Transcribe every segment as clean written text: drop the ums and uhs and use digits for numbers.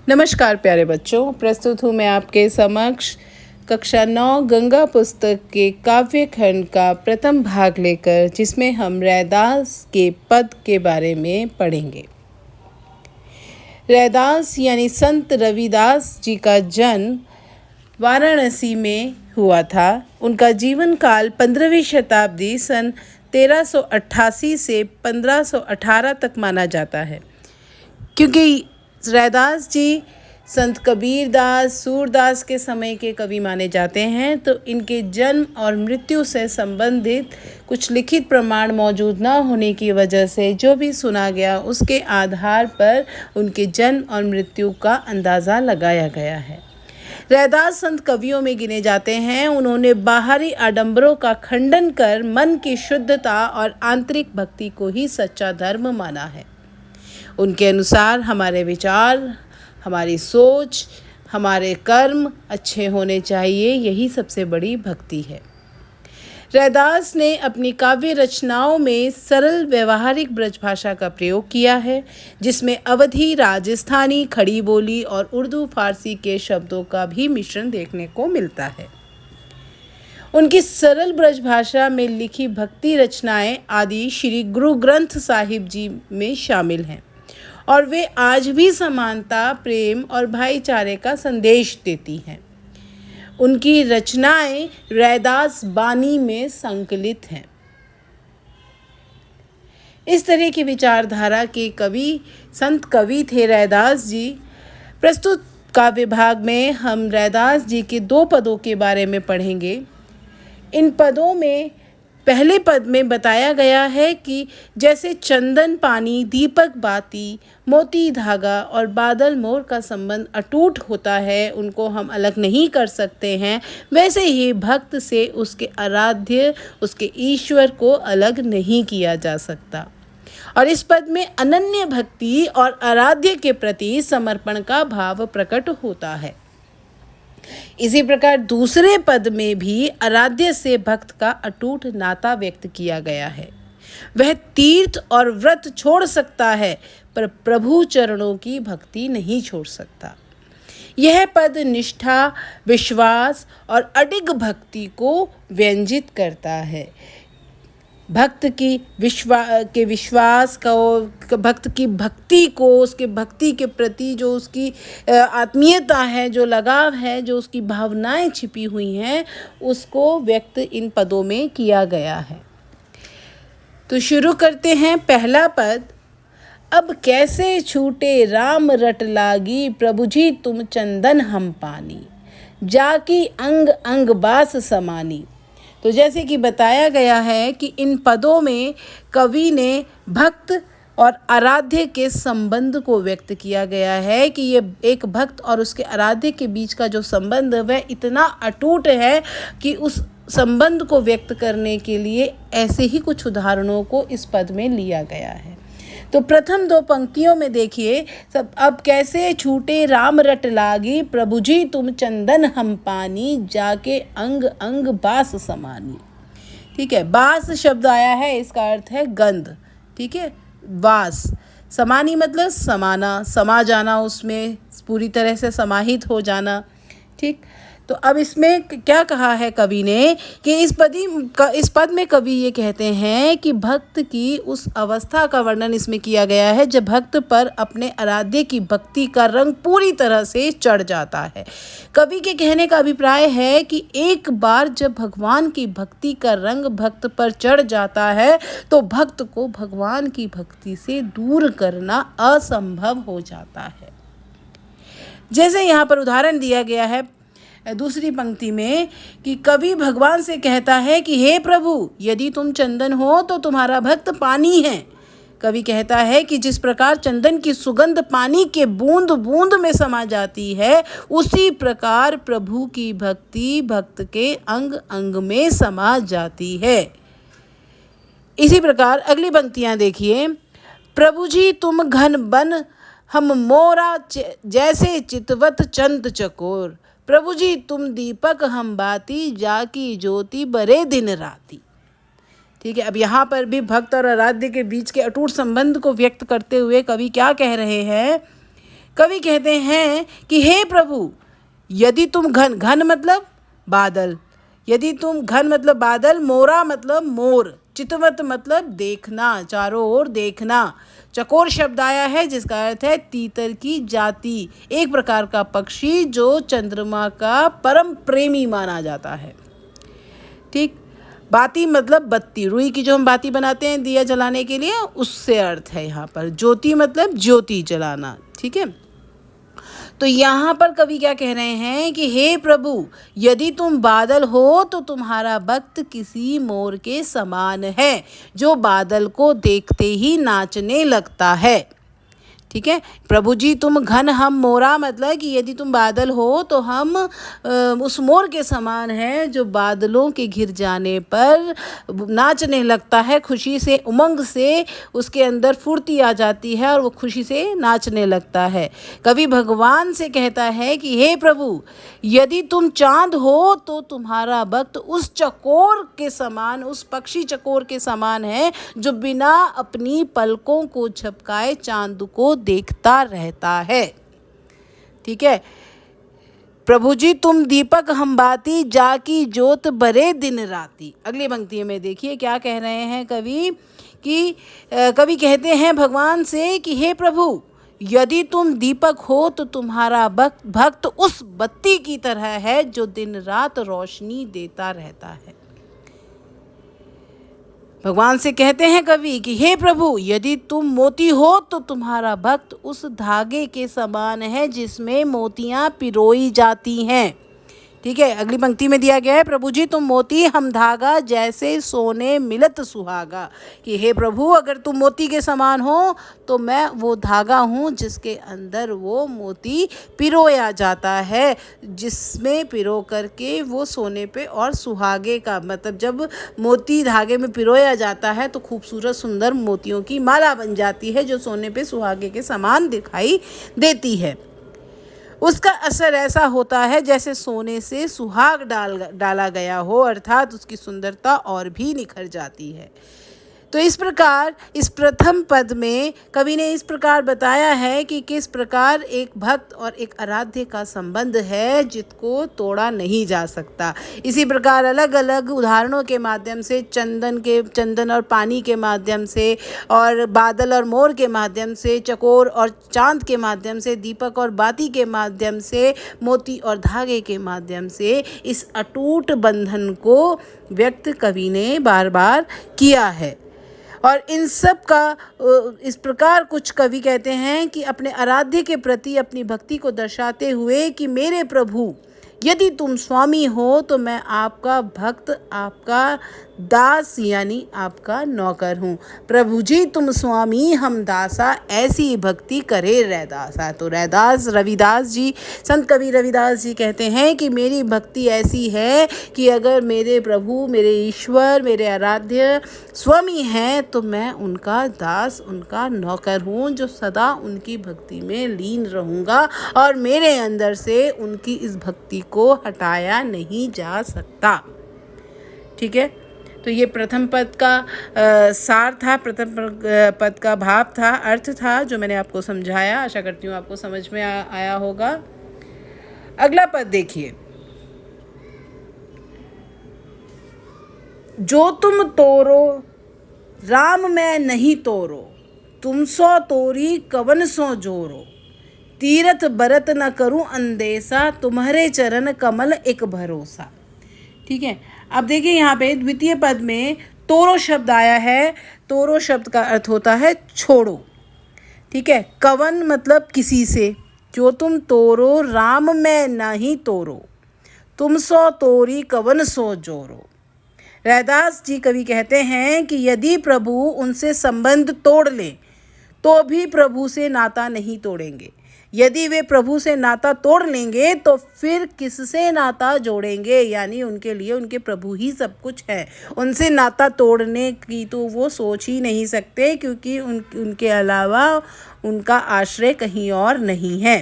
नमस्कार प्यारे बच्चों, प्रस्तुत हूँ मैं आपके समक्ष कक्षा 9 गंगा पुस्तक के काव्य खंड का प्रथम भाग लेकर, जिसमें हम रैदास के पद के बारे में पढ़ेंगे। रैदास यानी संत रविदास जी का जन्म वाराणसी में हुआ था। उनका जीवन काल 15वीं शताब्दी सन 1388 से 1518 तक माना जाता है, क्योंकि रैदास जी संत कबीरदास, सूरदास के समय के कवि माने जाते हैं। तो इनके जन्म और मृत्यु से संबंधित कुछ लिखित प्रमाण मौजूद न होने की वजह से जो भी सुना गया उसके आधार पर उनके जन्म और मृत्यु का अंदाज़ा लगाया गया है। रैदास संत कवियों में गिने जाते हैं। उन्होंने बाहरी आडंबरों का खंडन कर मन की शुद्धता और आंतरिक भक्ति को ही सच्चा धर्म माना है। उनके अनुसार हमारे विचार, हमारी सोच, हमारे कर्म अच्छे होने चाहिए, यही सबसे बड़ी भक्ति है। रैदास ने अपनी काव्य रचनाओं में सरल व्यवहारिक ब्रजभाषा का प्रयोग किया है, जिसमें अवधी, राजस्थानी, खड़ी बोली और उर्दू फारसी के शब्दों का भी मिश्रण देखने को मिलता है। उनकी सरल ब्रजभाषा में लिखी भक्ति रचनाएं आदि श्री गुरु ग्रंथ साहिब जी में शामिल हैं और वे आज भी समानता, प्रेम और भाईचारे का संदेश देती हैं। उनकी रचनाएं रैदास बानी में संकलित हैं। इस तरह की विचारधारा के संत कवि थे रैदास जी। प्रस्तुत काव्य भाग में हम रैदास जी के 2 पदों के बारे में पढ़ेंगे। इन पदों में पहले पद में बताया गया है कि जैसे चंदन पानी, दीपक बाती, मोती धागा और बादल मोर का संबंध अटूट होता है, उनको हम अलग नहीं कर सकते हैं, वैसे ही भक्त से उसके आराध्य, उसके ईश्वर को अलग नहीं किया जा सकता। और इस पद में अनन्य भक्ति और आराध्य के प्रति समर्पण का भाव प्रकट होता है। इसी प्रकार दूसरे पद में भी आराध्य से भक्त का अटूट नाता व्यक्त किया गया है। वह तीर्थ और व्रत छोड़ सकता है, पर प्रभु चरणों की भक्ति नहीं छोड़ सकता। यह पद निष्ठा, विश्वास और अडिग भक्ति को व्यंजित करता है। भक्त की विश्वास को, भक्त की भक्ति को, उसके भक्ति के प्रति जो उसकी आत्मीयता है, जो लगाव है, जो उसकी भावनाएं छिपी हुई हैं, उसको व्यक्त इन पदों में किया गया है। तो शुरू करते हैं। पहला पद। अब कैसे छूटे राम रट लागी, प्रभु जी तुम चंदन हम पानी, जाकी अंग अंग बास समानी। तो जैसे कि बताया गया है कि इन पदों में कवि ने भक्त और आराध्य के संबंध को व्यक्त किया गया है कि ये एक भक्त और उसके आराध्य के बीच का जो संबंध वह इतना अटूट है कि उस संबंध को व्यक्त करने के लिए ऐसे ही कुछ उदाहरणों को इस पद में लिया गया है। तो प्रथम 2 पंक्तियों में देखिए, सब अब कैसे छूटे राम रट लागी, प्रभु जी तुम चंदन हम पानी, जाके अंग अंग बास समानी। ठीक है, बास शब्द आया है, इसका अर्थ है गंध। ठीक है, वास, समानी मतलब समाना, समा जाना, उसमें पूरी तरह से समाहित हो जाना। ठीक, तो अब इसमें क्या कहा है कवि ने कि इस पद में कवि ये कहते हैं कि भक्त की उस अवस्था का वर्णन इसमें किया गया है जब भक्त पर अपने आराध्य की भक्ति का रंग पूरी तरह से चढ़ जाता है। कवि के कहने का अभिप्राय है कि एक बार जब भगवान की भक्ति का रंग भक्त पर चढ़ जाता है तो भक्त को भगवान की भक्ति से दूर करना असंभव हो जाता है। जैसे यहाँ पर उदाहरण दिया गया है दूसरी पंक्ति में कि कवि भगवान से कहता है कि हे प्रभु, यदि तुम चंदन हो तो तुम्हारा भक्त पानी है। कवि कहता है कि जिस प्रकार चंदन की सुगंध पानी के बूंद बूंद में समा जाती है, उसी प्रकार प्रभु की भक्ति भक्त के अंग अंग में समा जाती है। इसी प्रकार अगली पंक्तियां देखिए। प्रभु जी तुम घन बन, हम मोरा जैसे चितवत चंद चकोर, प्रभु जी तुम दीपक हम बाती, जाकी ज्योति बरे दिन राती। ठीक है, अब यहाँ पर भी भक्त और आराध्य के बीच के अटूट संबंध को व्यक्त करते हुए कवि क्या कह रहे हैं कवि कहते हैं कि हे प्रभु, यदि तुम घन, घन मतलब बादल, यदि तुम घन मतलब बादल, मोरा मतलब मोर, चितवत मतलब देखना, चारों ओर देखना। चकोर शब्द आया है जिसका अर्थ है तीतर की जाति, एक प्रकार का पक्षी जो चंद्रमा का परम प्रेमी माना जाता है। ठीक। बाती मतलब बत्ती, रुई की जो हम बाती बनाते हैं दिया जलाने के लिए, उससे अर्थ है यहाँ पर। ज्योति मतलब ज्योति जलाना। ठीक है। तो यहाँ पर कवि क्या कह रहे हैं कि हे प्रभु, यदि तुम बादल हो तो तुम्हारा भक्त किसी मोर के समान है, जो बादल को देखते ही नाचने लगता है। ठीक है। प्रभु जी तुम घन हम मोरा, मतलब कि यदि तुम बादल हो तो हम उस मोर के समान हैं जो बादलों के घिर जाने पर नाचने लगता है, खुशी से, उमंग से उसके अंदर फुर्ती आ जाती है और वो खुशी से नाचने लगता है। कवि भगवान से कहता है कि हे प्रभु, यदि तुम चांद हो तो तुम्हारा भक्त उस चकोर के समान, उस पक्षी चकोर के समान है जो बिना अपनी पलकों को झपकाए चांद को देखता रहता है। ठीक है। प्रभु जी तुम दीपक हम बाती, जाकी जोत बरे दिन राती। अगली पंक्ति में देखिए क्या कह रहे हैं कवि कि कवि कहते हैं भगवान से कि हे प्रभु, यदि तुम दीपक हो तो तुम्हारा भक्त उस बत्ती की तरह है जो दिन रात रोशनी देता रहता है। भगवान से कहते हैं कवि कि हे प्रभु, यदि तुम मोती हो तो तुम्हारा भक्त उस धागे के समान है जिसमें मोतियां पिरोई जाती हैं। ठीक है। अगली पंक्ति में दिया गया है, प्रभु जी तुम मोती हम धागा, जैसे सोने मिलत सुहागा। कि हे प्रभु, अगर तुम मोती के समान हो तो मैं वो धागा हूँ जिसके अंदर वो मोती पिरोया जाता है, जिसमें पिरो करके वो सोने पे और सुहागे का, मतलब जब मोती धागे में पिरोया जाता है तो खूबसूरत सुंदर मोतियों की माला बन जाती है जो सोने पे सुहागे के समान दिखाई देती है। उसका असर ऐसा होता है जैसे सोने से सुहाग डाला गया हो, अर्थात उसकी सुंदरता और भी निखर जाती है। तो इस प्रकार इस प्रथम पद में कवि ने इस प्रकार बताया है कि किस प्रकार एक भक्त और एक आराध्य का संबंध है जिसको तोड़ा नहीं जा सकता। इसी प्रकार अलग अलग उदाहरणों के माध्यम से, चंदन और पानी के माध्यम से, और बादल और मोर के माध्यम से, चकोर और चांद के माध्यम से, दीपक और बाती के माध्यम से, मोती और धागे के माध्यम से इस अटूट बंधन को व्यक्त कवि ने बार बार किया है। और इन सब का इस प्रकार कुछ कवि कहते हैं कि अपने आराध्य के प्रति अपनी भक्ति को दर्शाते हुए कि मेरे प्रभु, यदि तुम स्वामी हो तो मैं आपका भक्त, आपका दास यानी आपका नौकर हूँ। प्रभु जी तुम स्वामी हम दासा, ऐसी भक्ति करे रैदासा। तो रैदास रविदास जी, संत कवि रविदास जी कहते हैं कि मेरी भक्ति ऐसी है कि अगर मेरे प्रभु, मेरे ईश्वर, मेरे आराध्य स्वामी हैं तो मैं उनका दास, उनका नौकर हूँ जो सदा उनकी भक्ति में लीन रहूँगा और मेरे अंदर से उनकी इस भक्ति को हटाया नहीं जा सकता। ठीक है। तो ये प्रथम पद का सार था, प्रथम पद का भाव था, अर्थ था, जो मैंने आपको समझाया। आशा करती हूँ आपको समझ में आया होगा। अगला पद देखिए, जो तुम तोरो राम मैं नहीं तोरो, तुम सो तोरी कवन सो जोरो, तीरथ बरत न करूं अंदेसा, तुम्हारे चरण कमल एक भरोसा। ठीक है। अब देखिए यहाँ पे द्वितीय पद में तोरो शब्द आया है। तोरो शब्द का अर्थ होता है छोड़ो। ठीक है। कवन मतलब किसी से, जो तुम तोरो राम मैं नहीं तोरो, तुम सो तोरी कवन सो जोरो। रैदास जी कवि कहते हैं कि यदि प्रभु उनसे संबंध तोड़ ले तो भी प्रभु से नाता नहीं तोड़ेंगे। यदि वे प्रभु से नाता तोड़ लेंगे तो फिर किससे नाता जोड़ेंगे, यानी उनके लिए उनके प्रभु ही सब कुछ है। उनसे नाता तोड़ने की तो वो सोच ही नहीं सकते, क्योंकि उनके अलावा उनका आश्रय कहीं और नहीं है।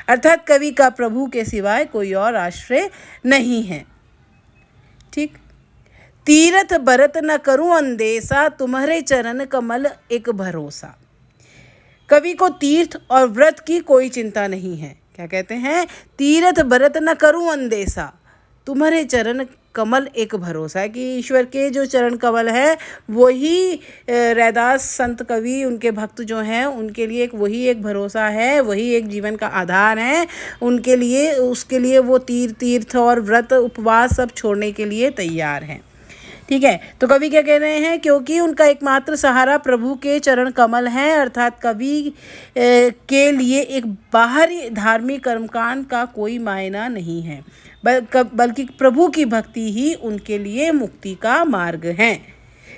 अर्थात कवि का प्रभु के सिवाय कोई और आश्रय नहीं है। ठीक। तीरथ बरत न करूं अंदेसा, तुम्हारे चरण कमल एक भरोसा। कवि को तीर्थ और व्रत की कोई चिंता नहीं है। क्या कहते हैं? तीर्थ व्रत न करूं अंदेशा, तुम्हारे चरण कमल एक भरोसा है। कि ईश्वर के जो चरण कमल है वही रैदास संत कवि, उनके भक्त जो हैं उनके लिए वही एक भरोसा है, वही एक जीवन का आधार है उनके लिए। उसके लिए वो तीर्थ और व्रत उपवास सब छोड़ने के लिए तैयार हैं। ठीक है, तो कवि क्या कह रहे हैं? क्योंकि उनका एकमात्र सहारा प्रभु के चरण कमल हैं, अर्थात कवि के लिए एक बाहरी धार्मिक कर्मकांड का कोई मायना नहीं है, बल्कि प्रभु की भक्ति ही उनके लिए मुक्ति का मार्ग है।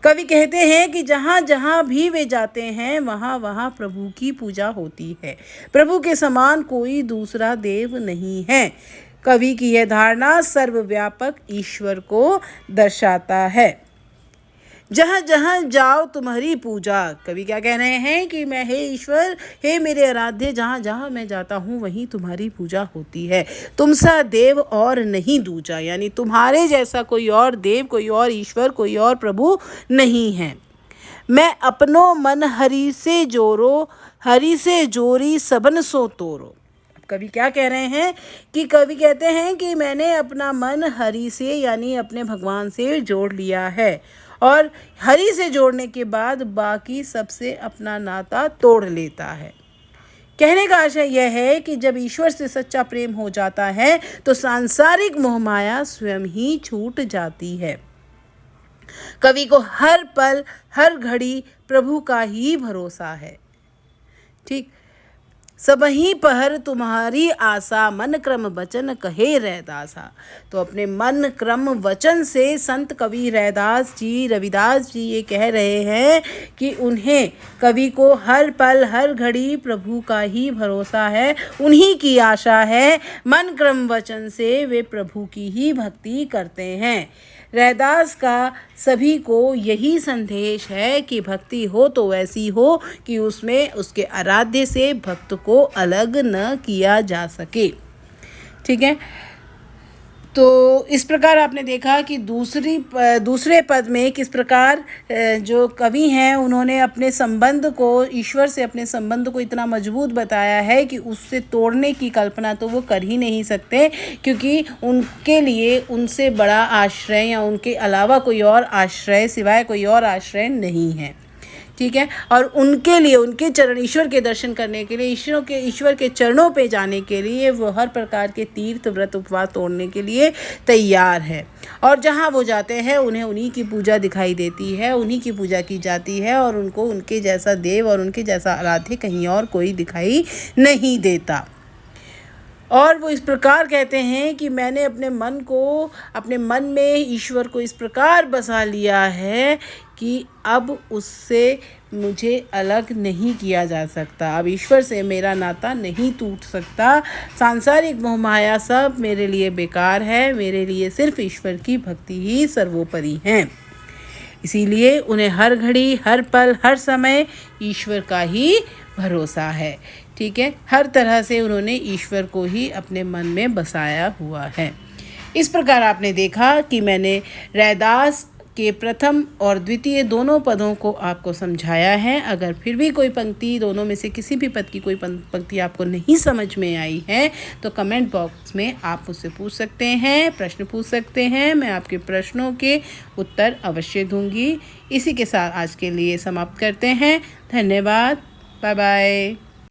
कवि कहते हैं कि जहाँ जहाँ भी वे जाते हैं वहाँ वहाँ प्रभु की पूजा होती है। प्रभु के समान कोई दूसरा देव नहीं है। कवि की यह धारणा सर्वव्यापक ईश्वर को दर्शाता है। जहाँ जहाँ जाओ तुम्हारी पूजा, कवि क्या कह रहे हैं कि मैं, हे ईश्वर, हे मेरे आराध्य, जहाँ जहाँ मैं जाता हूँ वहीं तुम्हारी पूजा होती है। तुमसा देव और नहीं दूजा, यानी तुम्हारे जैसा कोई और देव, कोई और ईश्वर, कोई और प्रभु नहीं है। मैं अपनो मन हरि से जोरो, हरि से जोरी सबन सो तोरो। कवि क्या कह रहे हैं? कि कवि कहते हैं कि मैंने अपना मन हरि से, यानी अपने भगवान से जोड़ लिया है, और हरि से जोड़ने के बाद बाकी सबसे अपना नाता तोड़ लेता है। कहने का आशय यह है कि जब ईश्वर से सच्चा प्रेम हो जाता है तो सांसारिक मोहमाया स्वयं ही छूट जाती है। कवि को हर पल हर घड़ी प्रभु का ही भरोसा है। ठीक, सबही पहर तुम्हारी आशा, मन क्रम वचन कहे रैदासा। तो अपने मन क्रम वचन से संत कवि रविदास जी ये कह रहे हैं कि उन्हें, कवि को हर पल हर घड़ी प्रभु का ही भरोसा है, उन्हीं की आशा है। मन क्रम वचन से वे प्रभु की ही भक्ति करते हैं। रैदास का सभी को यही संदेश है कि भक्ति हो तो वैसी हो कि उसमें उसके आराध्य से भक्त को अलग न किया जा सके। ठीक है, तो इस प्रकार आपने देखा कि दूसरे पद में किस प्रकार जो कवि हैं उन्होंने अपने संबंध को, ईश्वर से अपने संबंध को इतना मजबूत बताया है कि उससे तोड़ने की कल्पना तो वो कर ही नहीं सकते, क्योंकि उनके लिए उनसे बड़ा आश्रय या उनके अलावा कोई और आश्रय, सिवाय कोई और आश्रय नहीं है। ठीक है, और उनके लिए, उनके चरण, ईश्वर के दर्शन करने के लिए, ईश्वर के चरणों पे जाने के लिए वो हर प्रकार के तीर्थ व्रत उपवास तोड़ने के लिए तैयार है। और जहाँ वो जाते हैं उन्हें उन्हीं की पूजा दिखाई देती है, उन्हीं की पूजा की जाती है, और उनको उनके जैसा देव और उनके जैसा आराध्य कहीं और कोई दिखाई नहीं देता। और वो इस प्रकार कहते हैं कि मैंने अपने मन में ईश्वर को इस प्रकार बसा लिया है कि अब उससे मुझे अलग नहीं किया जा सकता। अब ईश्वर से मेरा नाता नहीं टूट सकता। सांसारिक मोहमाया सब मेरे लिए बेकार है, मेरे लिए सिर्फ ईश्वर की भक्ति ही सर्वोपरि है। इसीलिए उन्हें हर घड़ी, हर पल, हर समय ईश्वर का ही भरोसा है। ठीक है, हर तरह से उन्होंने ईश्वर को ही अपने मन में बसाया हुआ है। इस प्रकार आपने देखा कि मैंने रैदास के प्रथम और द्वितीय दोनों पदों को आपको समझाया है। अगर फिर भी कोई पंक्ति, दोनों में से किसी भी पद की कोई पंक्ति आपको नहीं समझ में आई है तो कमेंट बॉक्स में आप मुझसे पूछ सकते हैं, प्रश्न पूछ सकते हैं। मैं आपके प्रश्नों के उत्तर अवश्य दूंगी। इसी के साथ आज के लिए समाप्त करते हैं। धन्यवाद। Bye bye.